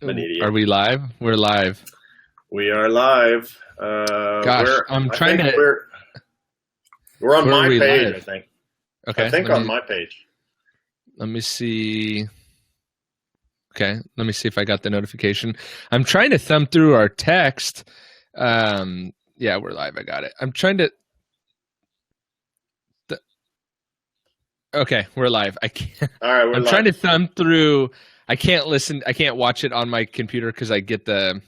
I'm an idiot. Are we live? We're live. We are live. Gosh, I'm trying to. We're on my page, live? I think. Okay. I think on my page. Let me see. Okay, let me see if I got the notification. I'm trying to thumb through our text. Yeah, we're live. I got it. I'm trying to. Okay, we're live. I can't. All right, I'm trying to thumb through. I can't listen. I can't watch it on my computer because I get the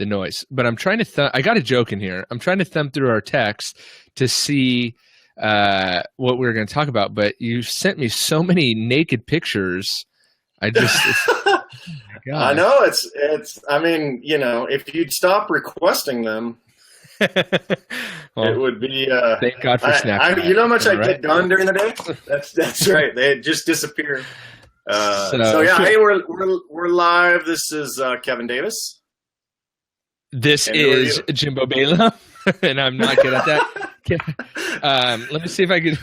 noise. But I'm trying to. I got a joke in here. I'm trying to thumb through our text to see what we were going to talk about. But you sent me so many naked pictures. I just. Oh I know it's. I mean, if you'd stop requesting them. Well, it would be. Thank God for Snapchat. You know how much I get done during the day? That's right. They just disappear. So yeah, hey, we're live. This is Kevin Davis. This is Jimbo Bela, and I'm not good at that. Let me see if I can.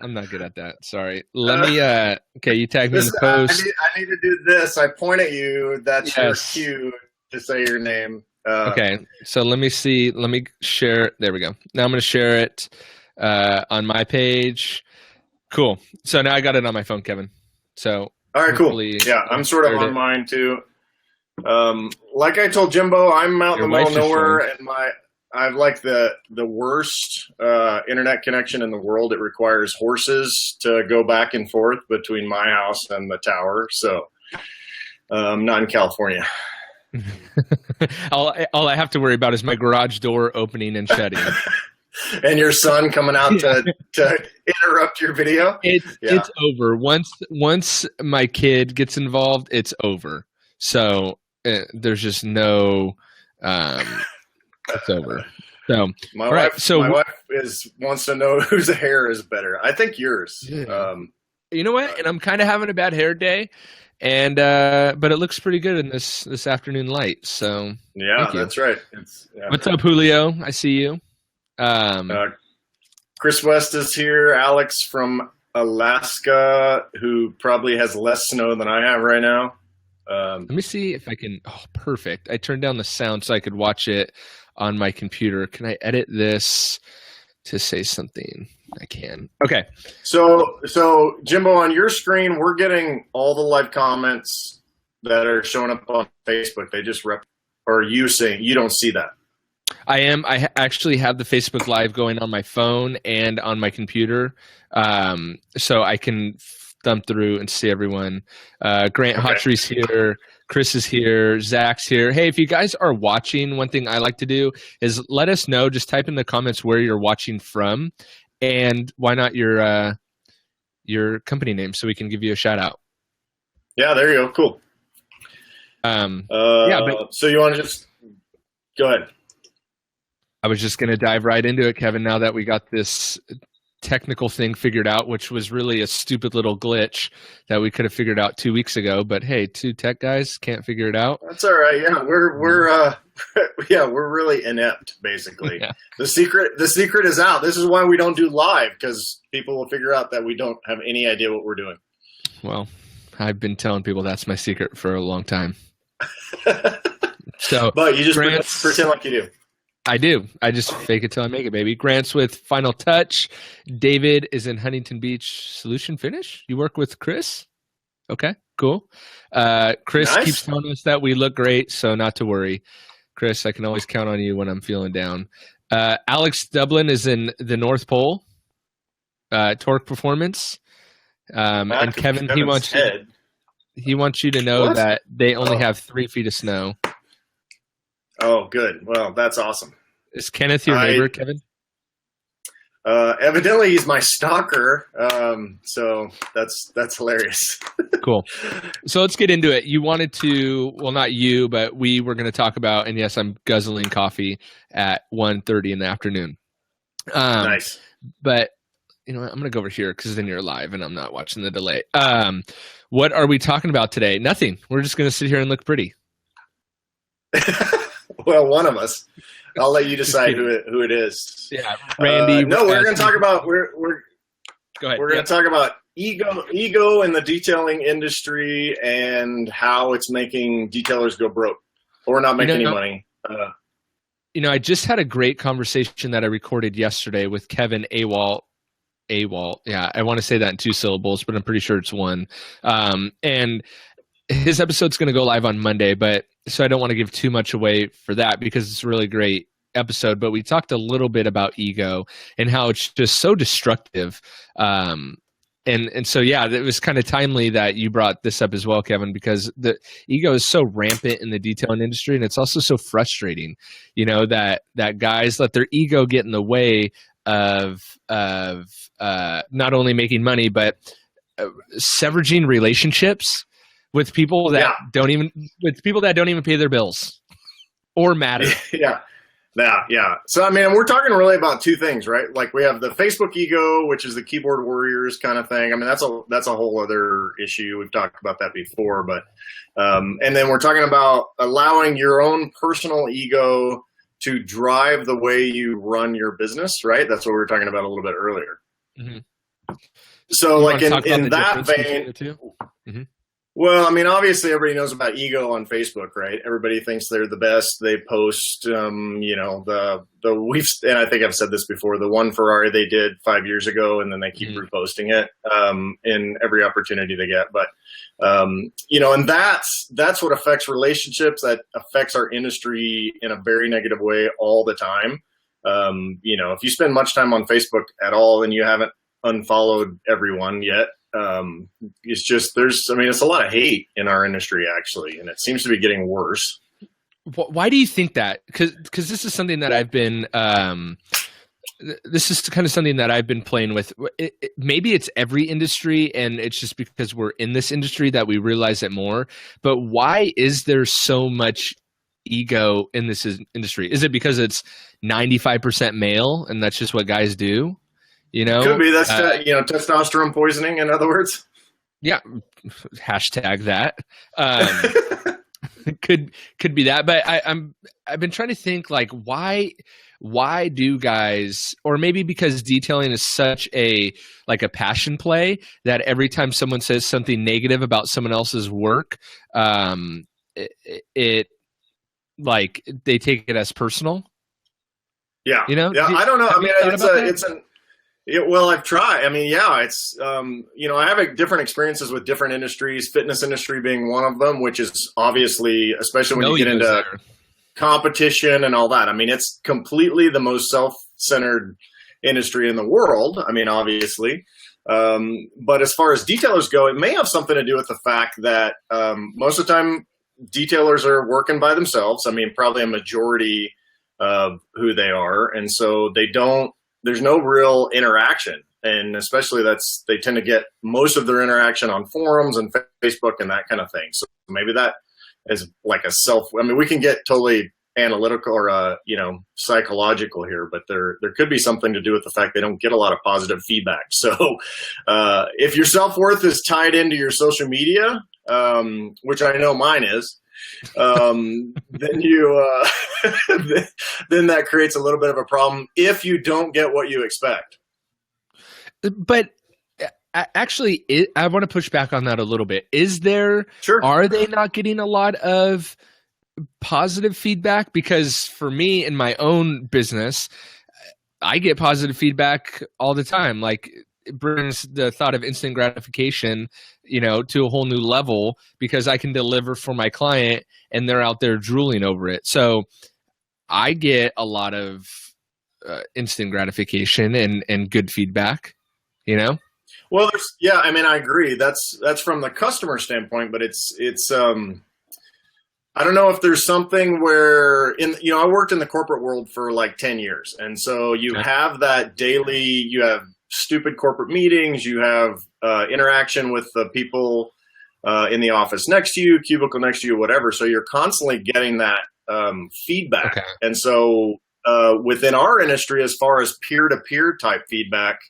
I'm not good at that. Sorry. Let me. Okay, you tagged me in the post. I need to do this. I point at you. That's your cue to say your name. Okay, so let me see. Let me share. There we go. Now I'm going to share it on my page. Cool. So now I got it on my phone, Kevin. So all right, cool. Yeah, I'm sort of on mine too. Like I told Jimbo, I'm out in the middle of nowhere, and I've like the worst internet connection in the world. It requires horses to go back and forth between my house and the tower. So I'm not in California. all I have to worry about is my garage door opening and shutting. And your son coming out to interrupt your video. It's over. Once my kid gets involved, it's over. So there's just no. It's over. So my wife wants to know whose hair is better. I think yours. Yeah. You know what? And I'm kind of having a bad hair day. And but it looks pretty good in this afternoon light. So yeah, that's right. What's up, Julio? I see you. Chris West is here. Alex from Alaska, who probably has less snow than I have right now. Let me see if I can. Oh, perfect! I turned down the sound so I could watch it on my computer. Can I edit this to say something? I can. Okay. So Jimbo, on your screen, we're getting all the live comments that are showing up on Facebook. They just or you saying you don't see that. I am. I actually have the Facebook Live going on my phone and on my computer, so I can thumb through and see everyone. Grant Hotry's here. Chris is here. Zach's here. Hey, if you guys are watching, one thing I like to do is let us know. Just type in the comments where you're watching from. And why not your company name so we can give you a shout out? Yeah, there you go. Cool. So you want to just go ahead? I was just going to dive right into it, Kevin. Now that we got this technical thing figured out, which was really a stupid little glitch that we could have figured out 2 weeks ago. But hey, two tech guys can't figure it out. That's all right. Yeah, we're really inept, basically. Yeah. The secret is out. This is why we don't do live, because people will figure out that we don't have any idea what we're doing. Well, I've been telling people that's my secret for a long time. But you just pretend like you do. I do. I just fake it till I make it, baby. Grant's with Final Touch. David is in Huntington Beach Solution Finish. You work with Chris? Okay, cool. Chris keeps telling us that we look great, so not to worry. Chris, I can always count on you when I'm feeling down. Alex Dublin is in the North Pole, Torque Performance. And Kevin, he wants you to know that they only have 3 feet of snow. Oh, good. Well, that's awesome. Is Kenneth your neighbor, Kevin? Evidently, he's my stalker. So that's hilarious. Cool. So let's get into it. You wanted to, well, not you, but we were going to talk about, and yes, I'm guzzling coffee at 1:30 in the afternoon. Nice. But you know what? I'm going to go over here because then you're live and I'm not watching the delay. What are we talking about today? Nothing. We're just going to sit here and look pretty. Well, one of us. I'll let you decide who it is. Yeah, Randy. No, we're going to talk about Go ahead. We're going to talk about ego in the detailing industry and how it's making detailers go broke or not make any money. I just had a great conversation that I recorded yesterday with Kevin Awalt. Yeah, I want to say that in 2 syllables, but I'm pretty sure it's one. And his episode's going to go live on Monday, so I don't want to give too much away for that because it's a really great episode. But we talked a little bit about ego and how it's just so destructive. And so, yeah, it was kind of timely that you brought this up as well, Kevin, because the ego is so rampant in the detailing industry, and it's also so frustrating, that guys let their ego get in the way of not only making money, but severing relationships with people that don't even pay their bills or matter. Yeah. So, I mean, we're talking really about 2 things, right? Like we have the Facebook ego, which is the keyboard warriors kind of thing. I mean, that's a whole other issue. We've talked about that before, but, and then we're talking about allowing your own personal ego to drive the way you run your business, right? That's what we were talking about a little bit earlier. Mm-hmm. So like in that vein, mm-hmm. Well, I mean, obviously everybody knows about ego on Facebook, right? Everybody thinks they're the best. They post, and I think I've said this before, the one Ferrari they did 5 years ago, and then they keep reposting it, in every opportunity they get. But, and that's what affects relationships. That affects our industry in a very negative way all the time. If you spend much time on Facebook at all and you haven't unfollowed everyone yet, it's just it's a lot of hate in our industry actually, and it seems to be getting worse. Why do you think that? Because this is something that I've been this is kind of something that I've been playing with. Maybe it's every industry, and it's just because we're in this industry that we realize it more. But why is there so much ego in this industry? Is it because it's 95% male and that's just what guys do? Could be. That's testosterone poisoning, in other words. Yeah, hashtag that. Could be that. But I've been trying to think, like, why do guys, or maybe because detailing is such a passion play that every time someone says something negative about someone else's work, it they take it as personal. Yeah. Yeah. I don't know. I mean, well, I've tried. I mean, yeah, it's, I have different experiences with different industries, fitness industry being one of them, which is obviously, especially when you get into competition and all that. I mean, it's completely the most self-centered industry in the world. I mean, obviously. But as far as detailers go, it may have something to do with the fact that most of the time detailers are working by themselves. I mean, probably a majority of who they are. And so there's no real interaction, and especially they tend to get most of their interaction on forums and Facebook and that kind of thing. So maybe that is like we can get totally analytical or, psychological here, but there could be something to do with the fact they don't get a lot of positive feedback. So if your self-worth is tied into your social media, which I know mine is, then then that creates a little bit of a problem if you don't get what you expect. But actually, I want to push back on that a little bit. Sure. Are they not getting a lot of positive feedback? Because for me in my own business, I get positive feedback all the time. Like, it brings the thought of instant gratification, to a whole new level because I can deliver for my client and they're out there drooling over it. So I get a lot of instant gratification and good feedback, Well, I mean, I agree. That's from the customer standpoint, but it's I don't know if there's something where I worked in the corporate world for like 10 years. And so you have that daily, you have stupid corporate meetings, you have interaction with the people in the office next to you, cubicle next to you, whatever. So you're constantly getting that feedback. Okay. And so within our industry, as far as peer-to-peer type feedback,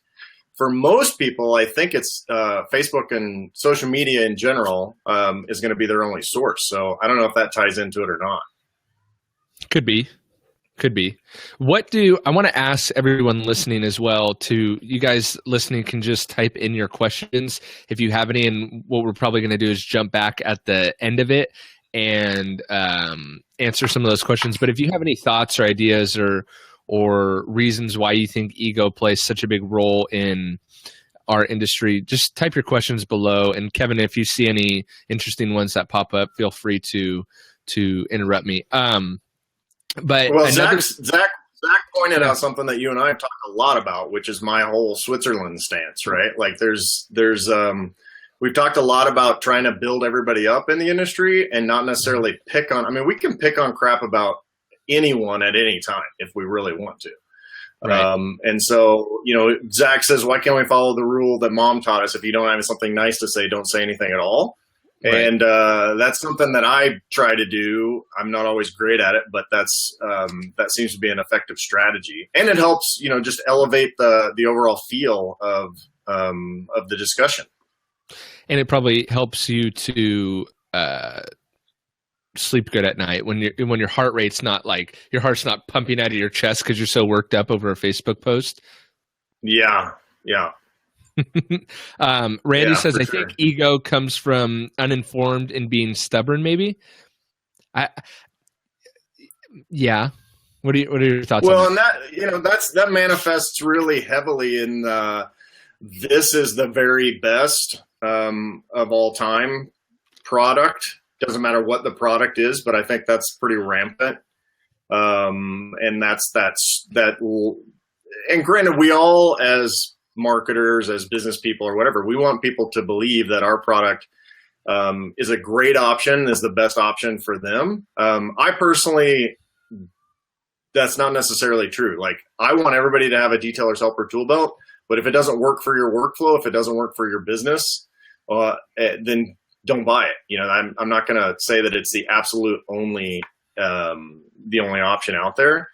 for most people, I think it's Facebook and social media in general is going to be their only source. So I don't know if that ties into it or not. Could be. Could be. I want to ask everyone listening as well to, you guys listening can just type in your questions if you have any, and what we're probably going to do is jump back at the end of it and answer some of those questions. But if you have any thoughts or ideas or reasons why you think ego plays such a big role in our industry, just type your questions below. And Kevin, if you see any interesting ones that pop up, feel free to interrupt me. But Zach pointed out something that you and I have talked a lot about, which is my whole Switzerland stance, right? Like we've talked a lot about trying to build everybody up in the industry and not necessarily pick on, I mean, we can pick on crap about anyone at any time if we really want to. Right. And so, Zach says, why can't we follow the rule that mom taught us? If you don't have something nice to say, don't say anything at all. Right. And that's something that I try to do. I'm not always great at it, but that seems to be an effective strategy, and it helps just elevate the overall feel of the discussion. And it probably helps you to sleep good at night when your heart rate's not like your heart's not pumping out of your chest because you're so worked up over a Facebook post. Yeah. Randy says, I think ego comes from uninformed and being stubborn, maybe. Yeah. What are your thoughts on that? Well, and that manifests really heavily in this is the very best of all time product. Doesn't matter what the product is, but I think that's pretty rampant. And and granted, we all as marketers, as business people or whatever, we want people to believe that our product is a great option, is the best option for them. I personally, that's not necessarily true. Like, I want everybody to have a Detailer's Helper tool belt, but if it doesn't work for your workflow, if it doesn't work for your business, then don't buy it. I'm not going to say that it's the absolute only, the only option out there.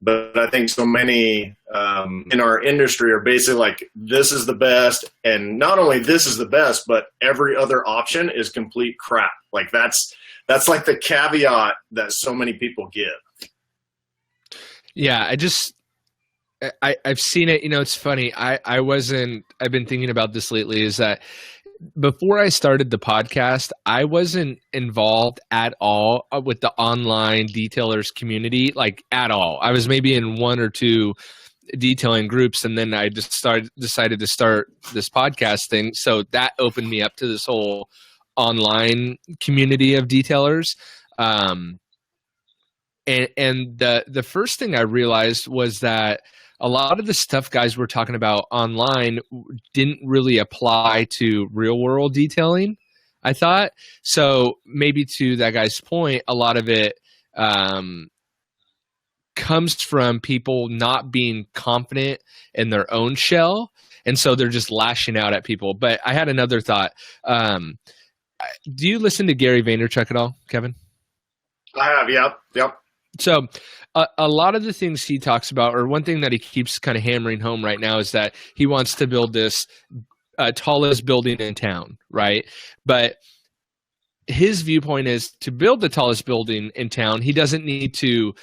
But I think so many in our industry are basically like, this is the best. And not only this is the best, but every other option is complete crap. Like that's like the caveat that so many people give. Yeah, I've seen it. It's funny. I've been thinking about this lately, is that before I started the podcast, I wasn't involved at all with the online detailers community, like at all. I was maybe in one or two detailing groups, and then I just decided to start this podcast thing. So that opened me up to this whole online community of detailers. And the first thing I realized was that a lot of the stuff guys were talking about online didn't really apply to real world detailing, I thought. So maybe to that guy's point, a lot of it comes from people not being confident in their own shell. And so they're just lashing out at people. But I had another thought. Do you listen to Gary Vaynerchuk at all, Kevin? I have, yep. So a lot of the things he talks about, or one thing that he keeps kind of hammering home right now, is that he wants to build this tallest building in town, right? But his viewpoint is to build the tallest building in town, he doesn't need to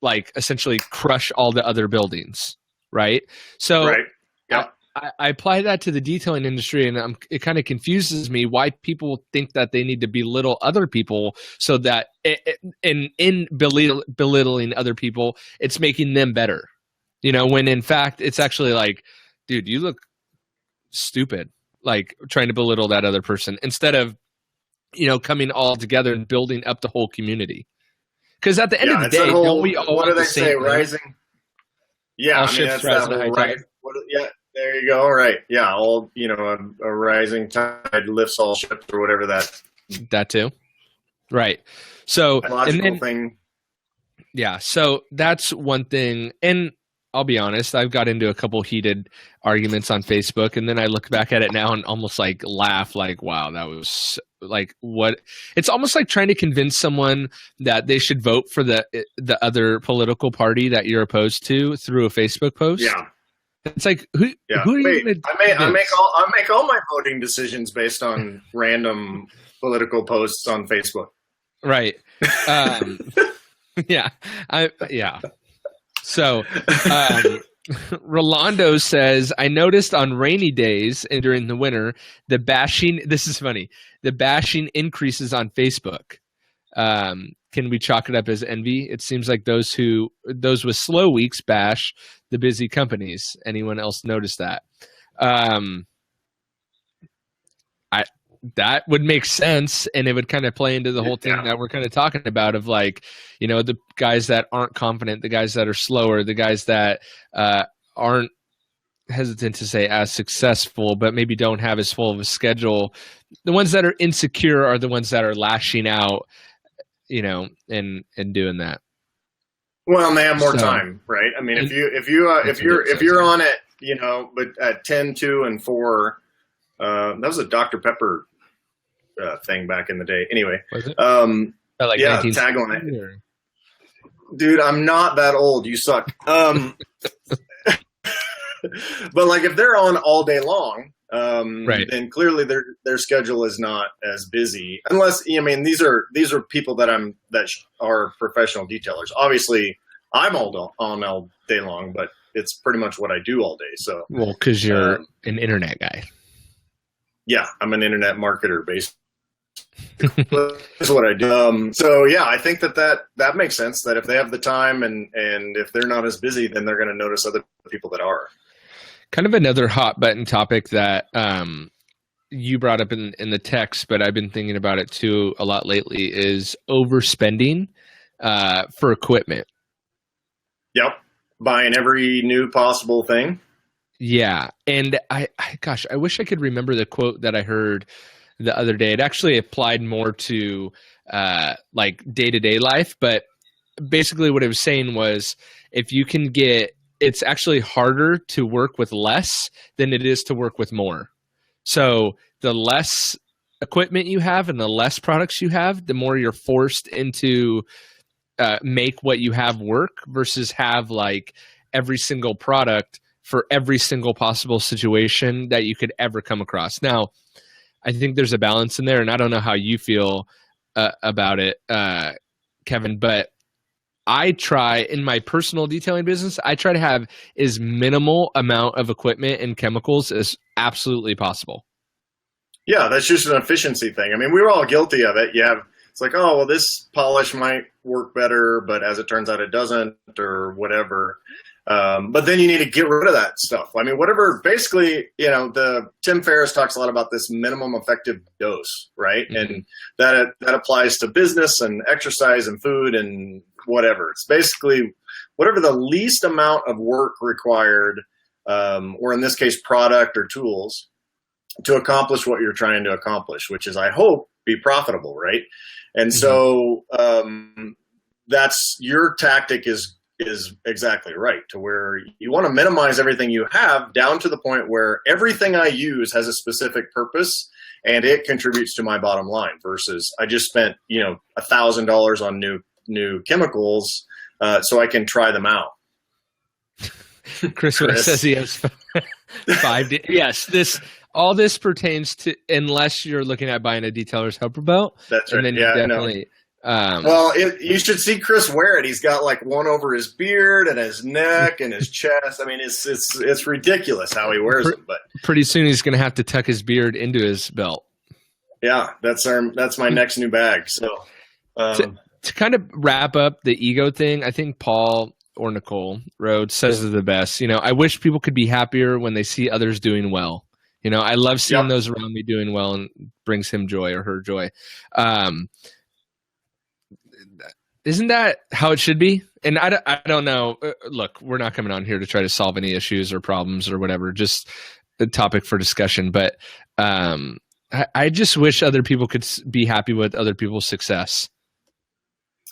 like essentially crush all the other buildings, right? So right. Yep. I apply that to the detailing industry, and it kind of confuses me why people think that they need to belittle other people, so that in belittling other people, it's making them better. When in fact it's actually like, dude, you look stupid, like trying to belittle that other person instead of coming all together and building up the whole community. Because at the end of the day, don't we all what do they say? Rising. Yeah, all ships rise in a high tide. Yeah. There you go. Right. Yeah. All, a rising tide lifts all ships, or whatever that too. Right. So, logical thing. Yeah. So that's one thing. And I'll be honest, I've got into a couple heated arguments on Facebook, and then I look back at it now and almost like laugh, like, wow, that was like what? It's almost like trying to convince someone that they should vote for the other political party that you're opposed to through a Facebook post. Yeah. It's like who are you gonna I make all my voting decisions based on random political posts on Facebook. Right. Yeah. Yeah. So, Rolando says, I noticed on rainy days and during the winter, this is funny, the bashing increases on Facebook. Can we chalk it up as envy? It seems like those with slow weeks bash the busy companies. Anyone else notice that? That would make sense, and it would kind of play into the whole thing that we're kind of talking about of like, the guys that aren't confident, the guys that are slower, the guys that aren't, hesitant to say as successful, but maybe don't have as full of a schedule. The ones that are insecure are the ones that are lashing out, and doing that. Well, and they have more time, right? I mean, if you're on it, but at 10, 2, and 4, that was a Dr. Pepper thing back in the day. Anyway, was it? Like tagline. Or? Dude, I'm not that old. You suck. But like if they're on all day long, right, then clearly their schedule is not as busy. Unless these are people that are professional detailers. Obviously, I'm on all day long, but it's pretty much what I do all day. So because you're an internet guy. Yeah, I'm an internet marketer, basically. That's what I do. So yeah, I think that makes sense. That if they have the time and if they're not as busy, then they're going to notice other people that are. Kind of another hot button topic that you brought up in the text, but I've been thinking about it too a lot lately, is overspending for equipment. Yep, buying every new possible thing. Yeah, and I wish I could remember the quote that I heard the other day. It actually applied more to like day-to-day life, but basically what it was saying was it's actually harder to work with less than it is to work with more. So the less equipment you have and the less products you have, the more you're forced into make what you have work versus have like every single product for every single possible situation that you could ever come across. Now, I think there's a balance in there, and I don't know how you feel about it, Kevin, but I try, in my personal detailing business, I try to have as minimal amount of equipment and chemicals as absolutely possible. Yeah, that's just an efficiency thing. I mean, we were all guilty of it. It's like, oh, well, this polish might work better, but as it turns out, it doesn't, or whatever. But then you need to get rid of that stuff. I mean, whatever, basically, Tim Ferriss talks a lot about this minimum effective dose, right? Mm-hmm. And that applies to business and exercise and food and whatever. It's basically whatever the least amount of work required, or in this case, product or tools to accomplish what you're trying to accomplish, which is, I hope, be profitable, right? And mm-hmm. So that's your tactic is exactly right, to where you want to minimize everything you have down to the point where everything I use has a specific purpose and it contributes to my bottom line, versus I just spent, $1,000 on new chemicals so I can try them out. Chris says he has 5 days. Yes, all this pertains to, unless you're looking at buying a detailer's helper belt. That's right. And then definitely. Well, you should see Chris wear it. He's got like one over his beard and his neck and his chest. I mean, it's ridiculous how he wears it. But pretty soon he's going to have to tuck his beard into his belt. Yeah, that's my next new bag. So to kind of wrap up the ego thing, I think Paul or Nicole Rhodes says it the best. I wish people could be happier when they see others doing well. I love seeing those around me doing well, and brings him joy or her joy. Isn't that how it should be? And I don't know. Look, we're not coming on here to try to solve any issues or problems or whatever, just a topic for discussion. But I just wish other people could be happy with other people's success.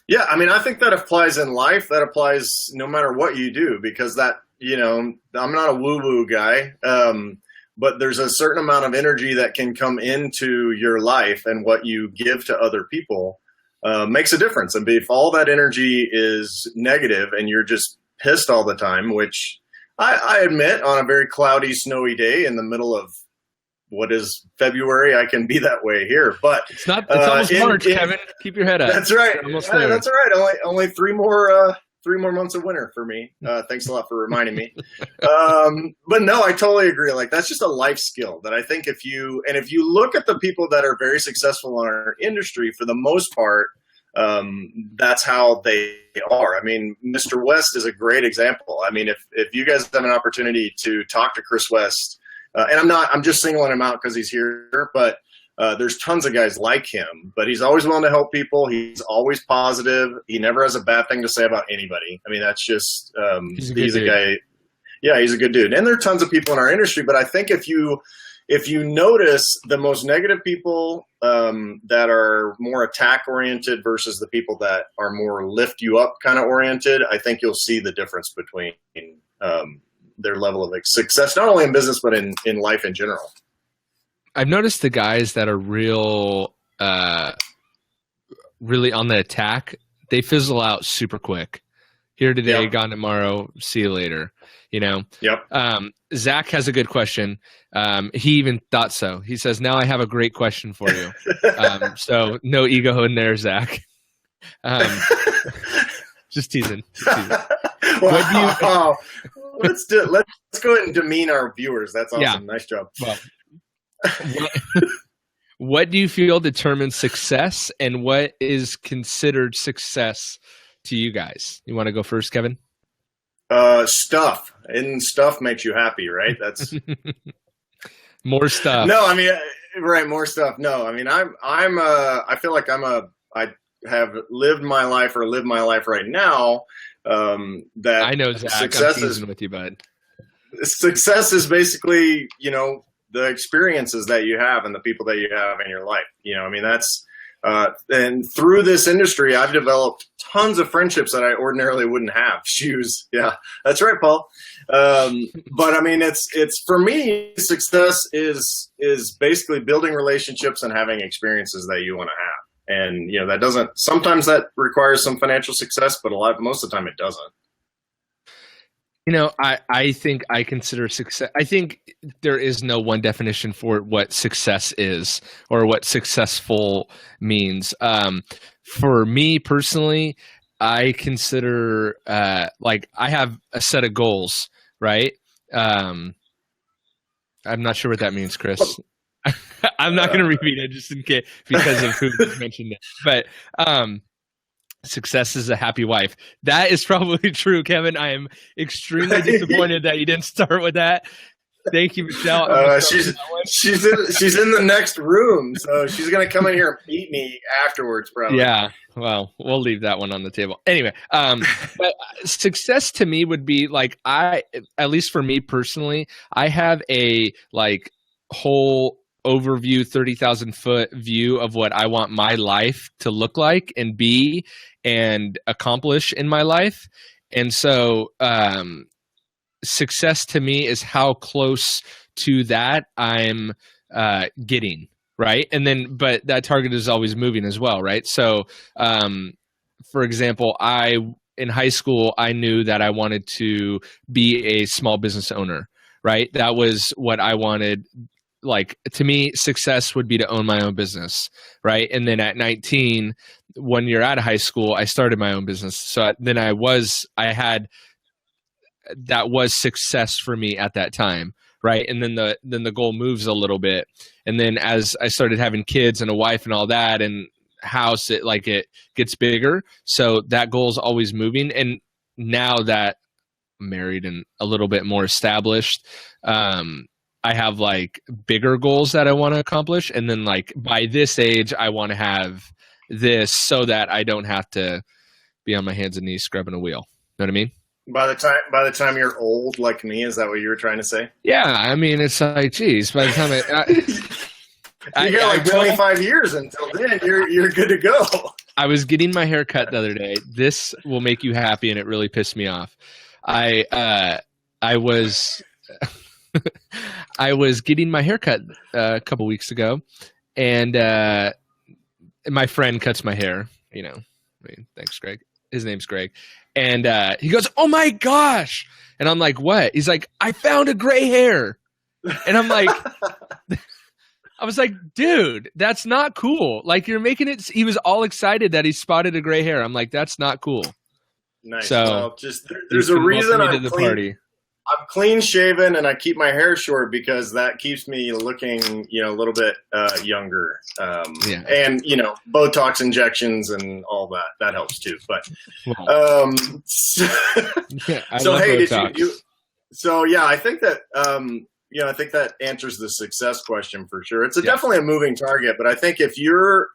Yeah, I mean, I think that applies in life. That applies no matter what you do, because I'm not a woo-woo guy, but there's a certain amount of energy that can come into your life, and what you give to other people makes a difference. And if all that energy is negative and you're just pissed all the time, which I admit on a very cloudy, snowy day in the middle of what is February? I can be that way here, but it's not. It's almost March, Kevin. Keep your head up. That's right. Almost there. That's all right. Only 3 more months of winter for me. Thanks a lot for reminding me. But no, I totally agree. Like, that's just a life skill that I think if you look at the people that are very successful in our industry, for the most part, that's how they are. I mean, Mr. West is a great example. I mean, if you guys have an opportunity to talk to Chris West, and I'm just singling him out because he's here, but there's tons of guys like him, but he's always willing to help people. He's always positive. He never has a bad thing to say about anybody. I mean, that's just, he's a guy. Yeah, he's a good dude. And there are tons of people in our industry, but I think if you notice the most negative people that are more attack oriented versus the people that are more lift you up kind of oriented, I think you'll see the difference between their level of success, not only in business, but in life in general. I've noticed the guys that are really on the attack, they fizzle out super quick. Here today, yep. Gone tomorrow, see you later. You know? Yep. Zach has a good question. He even thought so. He says, now I have a great question for you. So no ego in there, Zach. Just teasing. Wow. Let's go ahead and demean our viewers. That's awesome. Yeah. Nice job. Well, what do you feel determines success, and what is considered success to you guys? You want to go first, Kevin? Stuff. And stuff makes you happy, right? That's more stuff. No, I mean, right. More stuff. No, I mean, I feel like I have lived my life right now. That I know, Zach, success is with you, bud. Success is basically, the experiences that you have and the people that you have in your life. I mean, that's, and through this industry, I've developed tons of friendships that I ordinarily wouldn't have. Shoes. Yeah, that's right, Paul. But I mean, it's for me, success is basically building relationships and having experiences that you want to have. And, sometimes that requires some financial success, but most of the time it doesn't. I think I consider success. I think there is no one definition for what success is or what successful means. For me personally, I consider I have a set of goals, right? I'm not sure what that means, Chris. I'm not going to repeat it just in case because of who mentioned it. But success is a happy wife. That is probably true, Kevin. I am extremely disappointed that you didn't start with that. Thank you, Michelle. She's in the next room, so she's going to come in here and beat me afterwards, probably. Yeah, well, we'll leave that one on the table. Anyway, but success to me would be at least for me personally, I have a whole overview, 30,000 foot view of what I want my life to look like and be and accomplish in my life. And so success to me is how close to that I'm getting, right? And then, but that target is always moving as well, right? So for example, in high school, I knew that I wanted to be a small business owner, right? That was what I wanted. To me, success would be to own my own business, right? And then at 19, 1 year out of high school, I started my own business. So then that was success for me at that time, right? And then the goal moves a little bit. And then as I started having kids and a wife and all that and house, it gets bigger. So that goal is always moving. And now that I'm married and a little bit more established, I have bigger goals that I want to accomplish. And then by this age, I want to have this so that I don't have to be on my hands and knees scrubbing a wheel. Know what I mean? By the time you're old like me, is that what you were trying to say? Yeah. I mean, it's geez, by the time you got 25 years until then, you're good to go. I was getting my hair cut the other day. This will make you happy. And it really pissed me off. I was getting my hair cut a couple weeks ago, and my friend cuts my hair. Thanks, Greg. His name's Greg. And he goes, "Oh my gosh!" And I'm like, "What?" He's like, "I found a gray hair." And I'm like, I was like, dude, that's not cool. Like, you're making it. He was all excited that he spotted a gray hair. I'm like, that's not cool. Nice. So well, just there's a reason I'm clean shaven and I keep my hair short because that keeps me looking, a little bit younger. And Botox injections and all that helps too. But so hey, Botox. did you? So yeah, I think that. I think that answers the success question for sure. It's definitely a moving target, but I think if your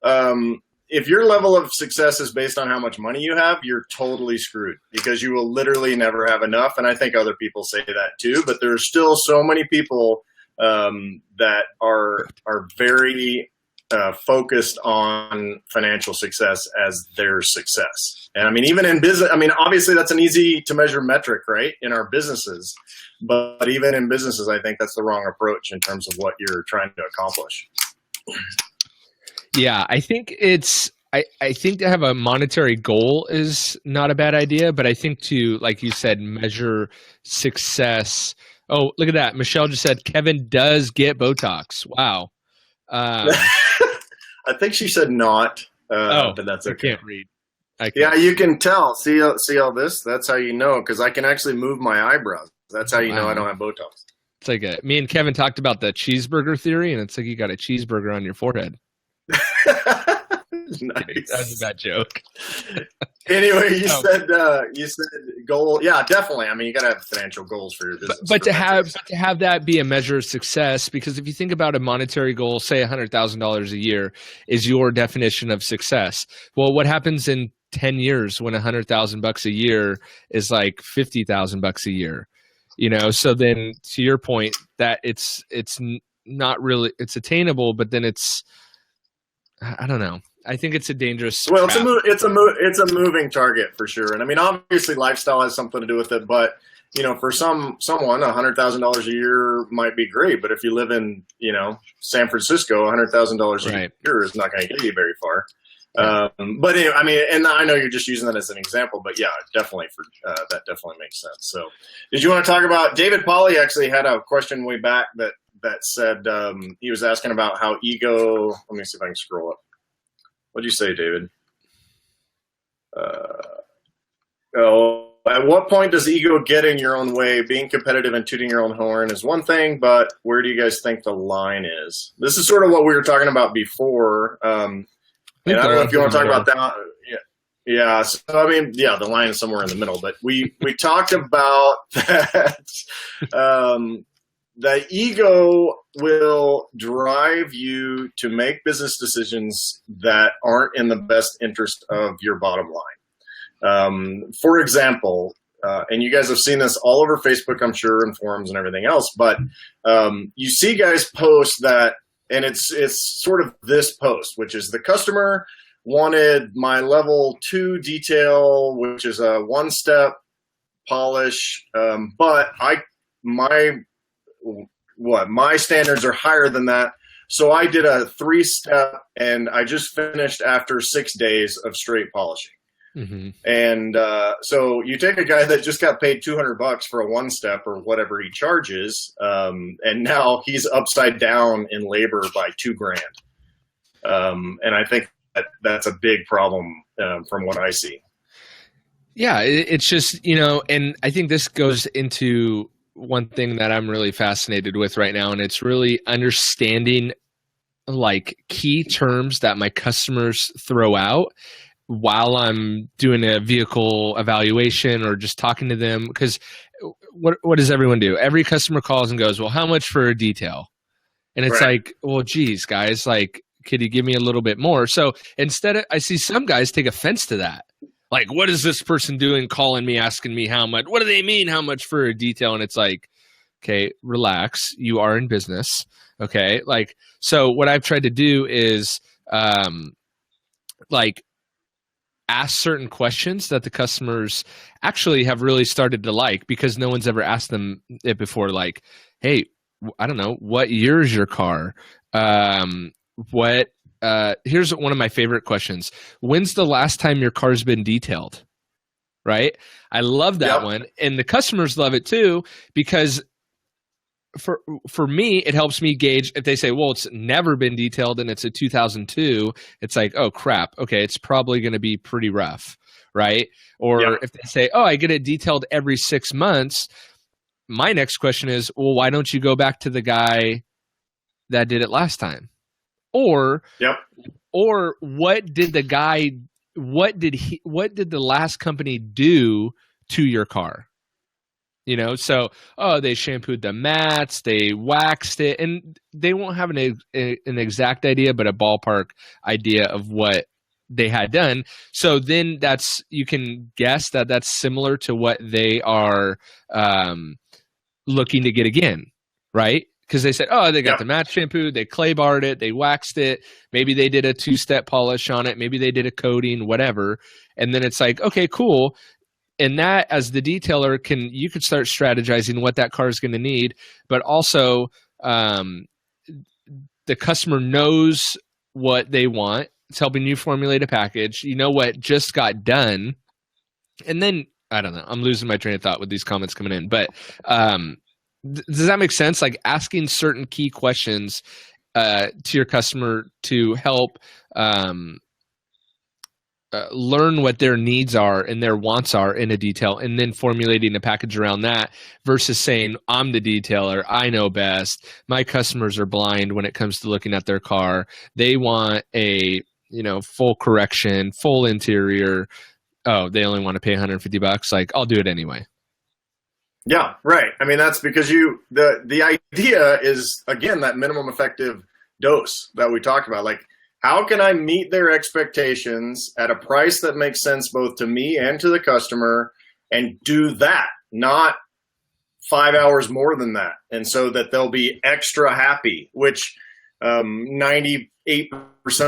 level of success is based on how much money you have, you're totally screwed because you will literally never have enough. And I think other people say that too, but there's still so many people that are very focused on financial success as their success. And I mean, even in business, obviously that's an easy to measure metric, right? In our businesses, but even in businesses, I think that's the wrong approach in terms of what you're trying to accomplish. Yeah, I think I think to have a monetary goal is not a bad idea, but I think to, like you said, measure success. Oh, look at that. Michelle just said Kevin does get Botox. Wow. I think she said not, but that's okay. I can't read. Yeah, you can tell. See all this? That's how you know, because I can actually move my eyebrows. That's how you know I don't have Botox. It's like me and Kevin talked about the cheeseburger theory, and it's like you got a cheeseburger on your forehead. Nice. That was a bad joke. Anyway, you said goal. Yeah, definitely. I mean, you got to have financial goals for your business. But to have that be a measure of success, because if you think about a monetary goal, say $100,000 a year is your definition of success. Well, what happens in 10 years when $100,000 a year is like $50,000 a year? So then to your point that it's not really, it's attainable, but then I don't know. I think it's a dangerous. Well, it's a moving target for sure. And I mean, obviously lifestyle has something to do with it, but for someone, $100,000 a year might be great. But if you live in, San Francisco, $100,000 a year is not going to get you very far. But anyway, I mean, and I know you're just using that as an example, but yeah, definitely that definitely makes sense. So did you want to talk about David Polly actually had a question way back that said, he was asking about how ego, let me see if I can scroll up. What'd you say, David? At what point does ego get in your own way? Being competitive and tooting your own horn is one thing, but where do you guys think the line is? This is sort of what we were talking about before. And I don't know if you want to talk about that. Yeah. So, I mean, yeah, the line is somewhere in the middle, but we talked about that. The ego will drive you to make business decisions that aren't in the best interest of your bottom line. For example, and you guys have seen this all over Facebook, I'm sure, and forums and everything else, but you see guys post that, and it's sort of this post, which is the customer wanted my level 2 detail, which is a 1-step polish, but my standards are higher than that. So I did a 3-step and I just finished after 6 days of straight polishing. Mm-hmm. And so you take a guy that just got paid $200 for a 1-step or whatever he charges, and now he's upside down in labor by $2,000. And I think that's a big problem from what I see. Yeah, it's just, and I think this goes into one thing that I'm really fascinated with right now, and it's really understanding like key terms that my customers throw out while I'm doing a vehicle evaluation or just talking to them. Because what does everyone do? Every customer calls and goes, well, how much for a detail? And it's like, well, geez, guys, like, could you give me a little bit more? So instead, I see some guys take offense to that. Like, what is this person doing calling me, asking me how much? What do they mean, how much for a detail? And it's like, okay, relax. You are in business. Okay. Like, so what I've tried to do is like ask certain questions that the customers actually have really started to like because no one's ever asked them it before. Like, hey, I don't know, what year is your car? Here's one of my favorite questions. When's the last time your car's been detailed? Right? I love that one. And the customers love it too, because for me, it helps me gauge if they say, well, it's never been detailed and it's a 2002. It's like, oh crap. Okay. It's probably going to be pretty rough. Right. Or if they say, oh, I get it detailed every 6 months. My next question is, well, why don't you go back to the guy that did it last time? Or what did the last company do to your car? So, they shampooed the mats, they waxed it, and they won't have an exact idea, but a ballpark idea of what they had done. So then you can guess that that's similar to what they are looking to get again, right? Because they said, they got the mat shampoo, they clay barred it, they waxed it, maybe they did a 2-step polish on it, maybe they did a coating, whatever. And then it's like, okay, cool. And that, as the detailer, you could start strategizing what that car is going to need, but also the customer knows what they want. It's helping you formulate a package. You know what just got done. And then, I don't know, I'm losing my train of thought with these comments coming in, but does that make sense? Like asking certain key questions to your customer to help learn what their needs are and their wants are in a detail, and then formulating a package around that versus saying, I'm the detailer, I know best. My customers are blind when it comes to looking at their car. They want a, full correction, full interior. Oh, they only want to pay $150. Like, I'll do it anyway. Yeah, right. I mean, that's because the idea is, again, that minimum effective dose that we talked about. Like, how can I meet their expectations at a price that makes sense both to me and to the customer, and do that, not 5 hours more than that, and so that they'll be extra happy, which 98%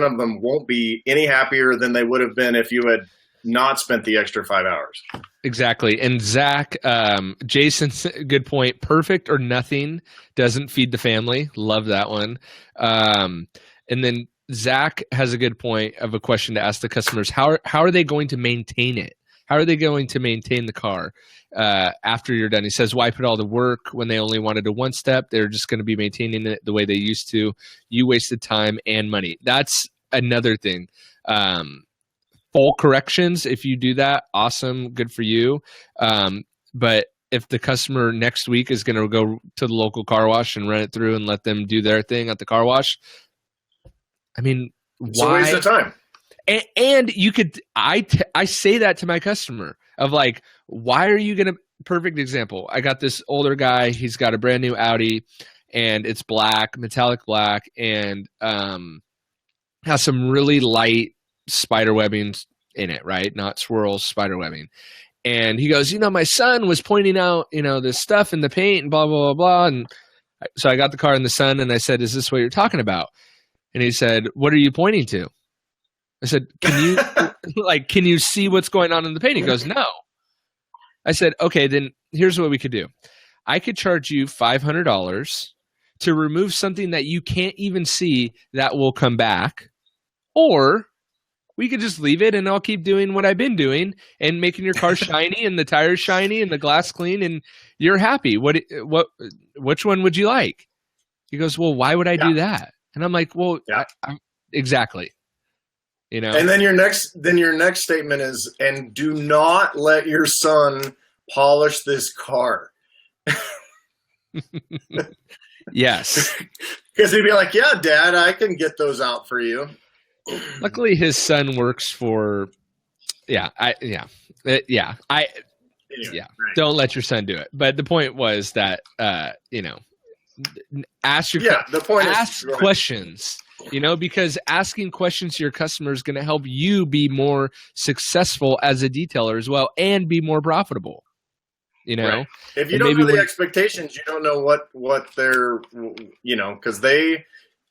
of them won't be any happier than they would have been if you had not spent the extra 5 hours. Exactly. And Zach, Jason's good point. Perfect or nothing doesn't feed the family. Love that one. And then Zach has a good point of a question to ask the customers. How are they going to maintain it? How are they going to maintain the car after you're done? He says, why put all the work when they only wanted a one step? They're just going to be maintaining it the way they used to. You wasted time and money. That's another thing. Full corrections, if you do that, awesome, good for you. But if the customer next week is going to go to the local car wash and run it through and let them do their thing at the car wash, I mean, it's a waste of time. And you could, I say that to my customer of like, why are you going to, perfect example. I got this older guy, he's got a brand new Audi and it's black, metallic black, and has some really light spider webbing in it, right? Not swirls, spider webbing. And he goes, my son was pointing out, this stuff in the paint and blah, blah, blah, blah. And so I got the car in the sun and I said, is this what you're talking about? And he said, what are you pointing to? I said, can you see what's going on in the paint? He goes, no. I said, okay, then here's what we could do. I could charge you $500 to remove something that you can't even see that will come back, or we could just leave it and I'll keep doing what I've been doing and making your car shiny and the tires shiny and the glass clean and you're happy. Which one would you like? He goes, well, why would I do that? And I'm like, well, exactly. And then your next statement is, and do not let your son polish this car. Yes. Because he'd be like, yeah, Dad, I can get those out for you. Luckily, his son works for, right. Don't let your son do it. But the point was that, ask questions, because asking questions to your customer is going to help you be more successful as a detailer as well and be more profitable. Right. If you don't know the expectations, you don't know what they're,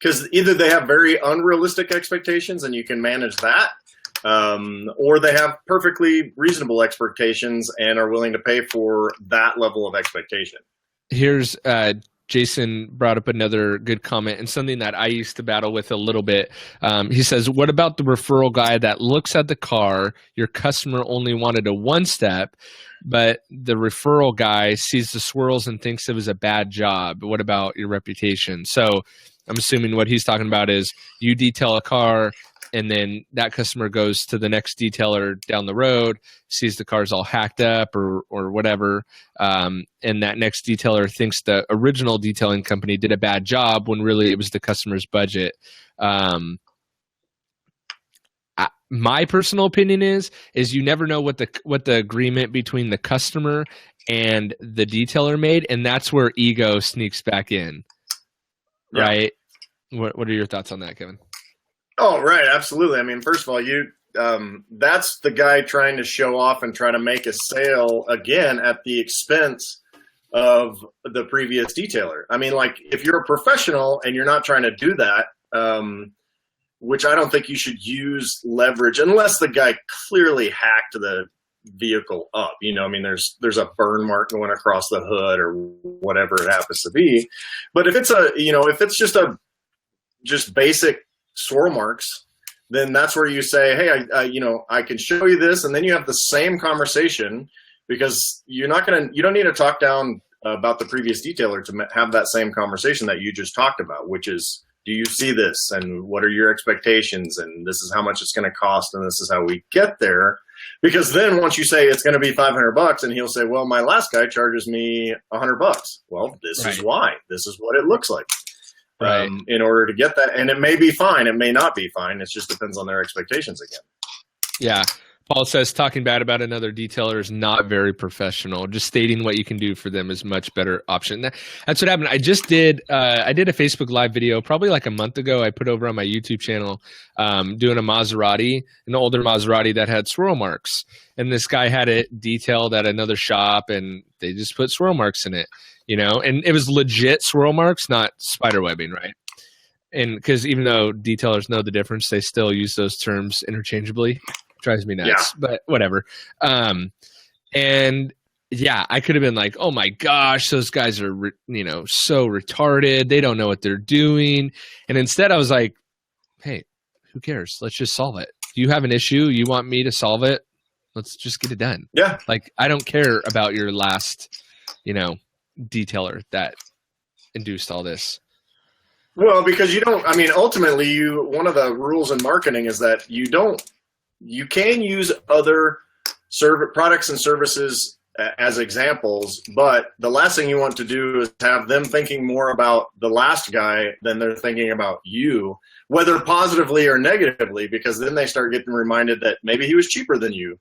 because either they have very unrealistic expectations and you can manage that, or they have perfectly reasonable expectations and are willing to pay for that level of expectation. Here's Jason brought up another good comment and something that I used to battle with a little bit. He says, what about the referral guy that looks at the car, your customer only wanted a one step, but the referral guy sees the swirls and thinks it was a bad job? What about your reputation? So I'm assuming what he's talking about is you detail a car, and then that customer goes to the next detailer down the road, sees the car's all hacked up or whatever, and that next detailer thinks the original detailing company did a bad job when really it was the customer's budget. My personal opinion is you never know what the agreement between the customer and the detailer made, and that's where ego sneaks back in, right? What are your thoughts on that, Kevin? Oh, right. Absolutely. I mean, first of all, that's the guy trying to show off and try to make a sale again at the expense of the previous detailer. I mean, like, if you're a professional and you're not trying to do that, which I don't think you should use leverage unless the guy clearly hacked the vehicle up. You know, I mean, there's a burn mark going across the hood or whatever it happens to be. But if it's just basic swirl marks, then that's where you say, hey, I can show you this, and then you have the same conversation, because you don't need to talk down about the previous detailer to have that same conversation that you just talked about, which is, do you see this, and what are your expectations, and this is how much it's going to cost, and this is how we get there. Because then once you say it's going to be $500, and he'll say, well, my last guy charges me $100. Well, this is why. This is what it looks like. Right. In order to get that. And it may be fine. It may not be fine. It just depends on their expectations again. Yeah. Paul says talking bad about another detailer is not very professional. Just stating what you can do for them is much better option. That's what happened. I just did I did a Facebook Live video probably like a month ago. I put over on my YouTube channel doing a Maserati, an older Maserati that had swirl marks. And this guy had it detailed at another shop, and they just put swirl marks in it, you know, and it was legit swirl marks, not spider webbing, right? And because even though detailers know the difference, they still use those terms interchangeably. Drives me nuts, but whatever. And yeah, I could have been like, oh my gosh, those guys are, so retarded. They don't know what they're doing. And instead I was like, hey, who cares? Let's just solve it. Do you have an issue? You want me to solve it? Let's just get it done. Yeah. Like, I don't care about your last, detailer that induced all this. Well, because ultimately one of the rules in marketing is that you can use other products and services as examples, but the last thing you want to do is have them thinking more about the last guy than they're thinking about you, whether positively or negatively, because then they start getting reminded that maybe he was cheaper than you,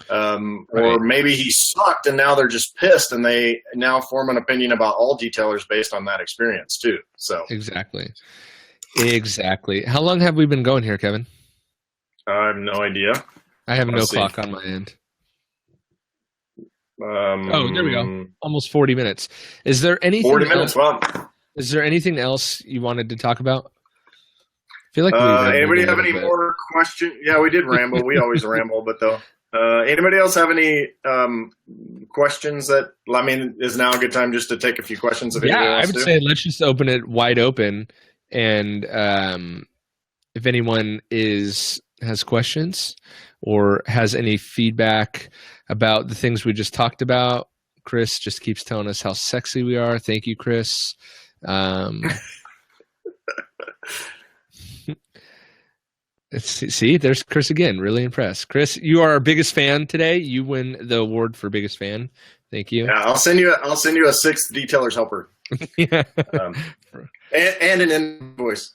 or maybe he sucked, and now they're just pissed, and they now form an opinion about all detailers based on that experience too. So Exactly. How long have we been going here, Kevin? I have no idea. I have no clock on my end. There we go. Almost 40 minutes. Is there anything 40 minutes, well. Is there anything else you wanted to talk about? I feel like anybody have any more questions? Yeah, we did ramble. We always ramble, but though. Anybody else have any questions is now a good time just to take a few questions? I would say let's just open it wide open. And if anyone has questions or has any feedback about the things we just talked about, Chris just keeps telling us how sexy we are. Thank you, Chris. See, there's Chris again. Really impressed. Chris, you are our biggest fan today. You win the award for biggest fan. Thank you. Yeah, I'll send you a 6th detailer's helper. Yeah. And an invoice.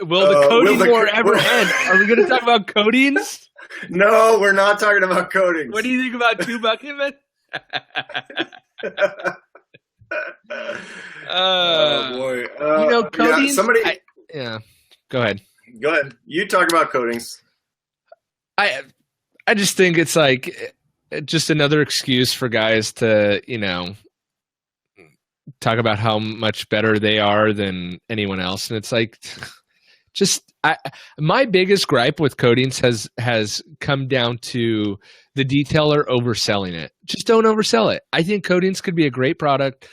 Will the coding war ever end? Are we going to talk about coatings? No, we're not talking about coatings. What do you think about $2 oh boy! coatings. Go ahead. Go ahead. You talk about coatings. I just think it's like just another excuse for guys to talk about how much better they are than anyone else, and it's like, My biggest gripe with coatings has come down to the detailer overselling it. Just don't oversell it. I think coatings could be a great product.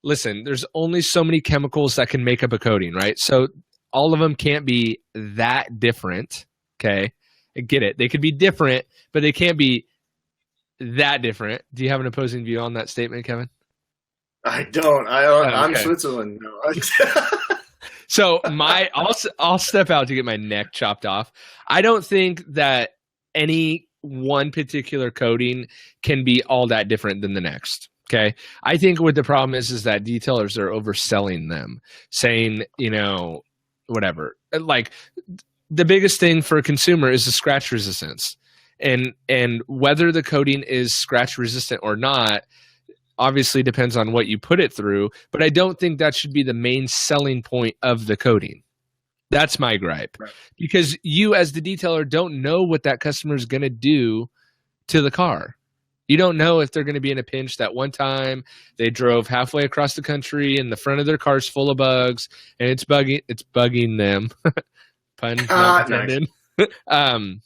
Listen, there's only so many chemicals that can make up a coating, right? So all of them can't be that different. Okay, I get it. They could be different, but they can't be that different. Do you have an opposing view on that statement, Kevin? I don't. I'm Switzerland. No. So I'll step out to get my neck chopped off. I don't think that any one particular coating can be all that different than the next. Okay. I think what the problem is that detailers are overselling them, saying, whatever. Like the biggest thing for a consumer is the scratch resistance. And whether the coating is scratch resistant or not, obviously depends on what you put it through, but I don't think that should be the main selling point of the coating. That's my gripe. Right. Because you as the detailer don't know what that customer is going to do to the car. You don't know if they're going to be in a pinch. That one time they drove halfway across the country and the front of their car's full of bugs and it's bugging them. Pun not intended. Nice.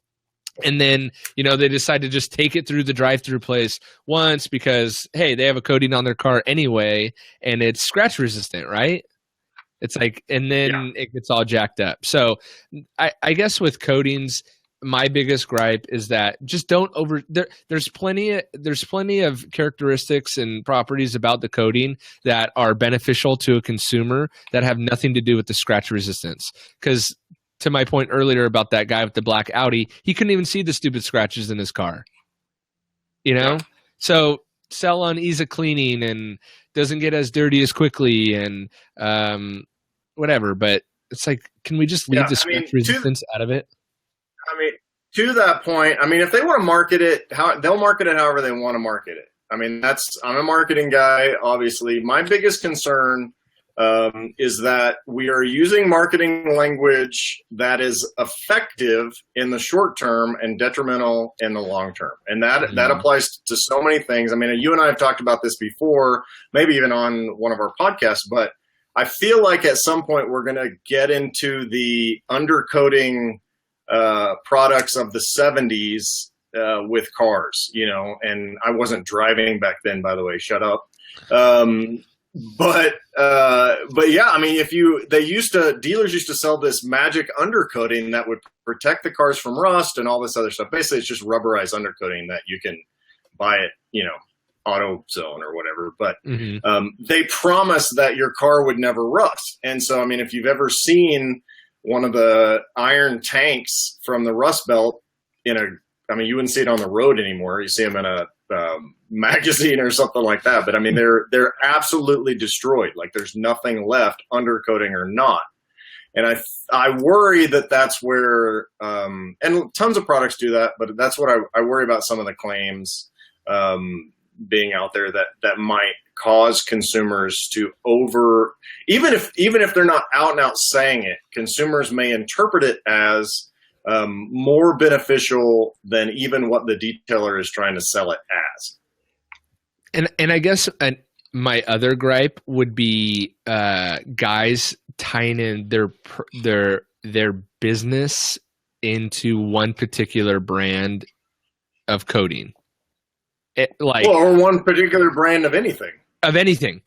And then, they decide to just take it through the drive-through place once because, hey, they have a coating on their car anyway, and it's scratch resistant, right? It's like, and then it gets all jacked up. So I guess with coatings, my biggest gripe is that just don't there's plenty of characteristics and properties about the coating that are beneficial to a consumer that have nothing to do with the scratch resistance. Because to my point earlier about that guy with the black Audi, he couldn't even see the stupid scratches in his car. So sell on ease of cleaning and doesn't get as dirty as quickly and whatever. But it's like, can we just leave the scratch resistance out of it? I mean, to that point, if they want to market it, they'll market it however they want to market it. I'm a marketing guy, obviously. My biggest concern is that we are using marketing language that is effective in the short term and detrimental in the long term. And that applies to so many things. You and I have talked about this before, maybe even on one of our podcasts, but I feel like at some point we're going to get into the undercoating products of the 70s with cars, and I wasn't driving back then, by the way, shut up. But yeah, dealers used to sell this magic undercoating that would protect the cars from rust and all this other stuff. Basically, it's just rubberized undercoating that you can buy at, AutoZone or whatever. But they promised that your car would never rust. And so, if you've ever seen one of the iron tanks from the Rust Belt you wouldn't see it on the road anymore. You see them in a magazine or something like that. But they're absolutely destroyed. Like there's nothing left, undercoating or not. And I worry that that's where, and tons of products do that, but that's what I worry about, some of the claims being out there that might cause consumers to even if they're not out and out saying it, consumers may interpret it as more beneficial than even what the detailer is trying to sell it as. And I guess my other gripe would be guys tying in their business into one particular brand of coating. Or one particular brand of anything. Of anything,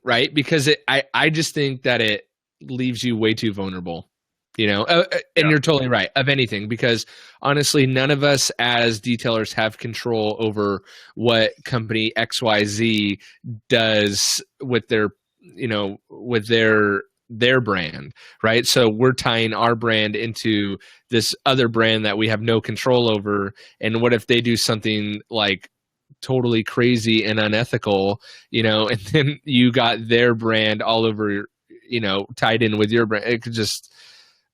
right? Because I just think that it leaves you way too vulnerable. And you're totally right, of anything, because honestly, none of us as detailers have control over what company XYZ does with their brand, right? So we're tying our brand into this other brand that we have no control over. And what if they do something like totally crazy and unethical, and then you got their brand all over, tied in with your brand? It could just...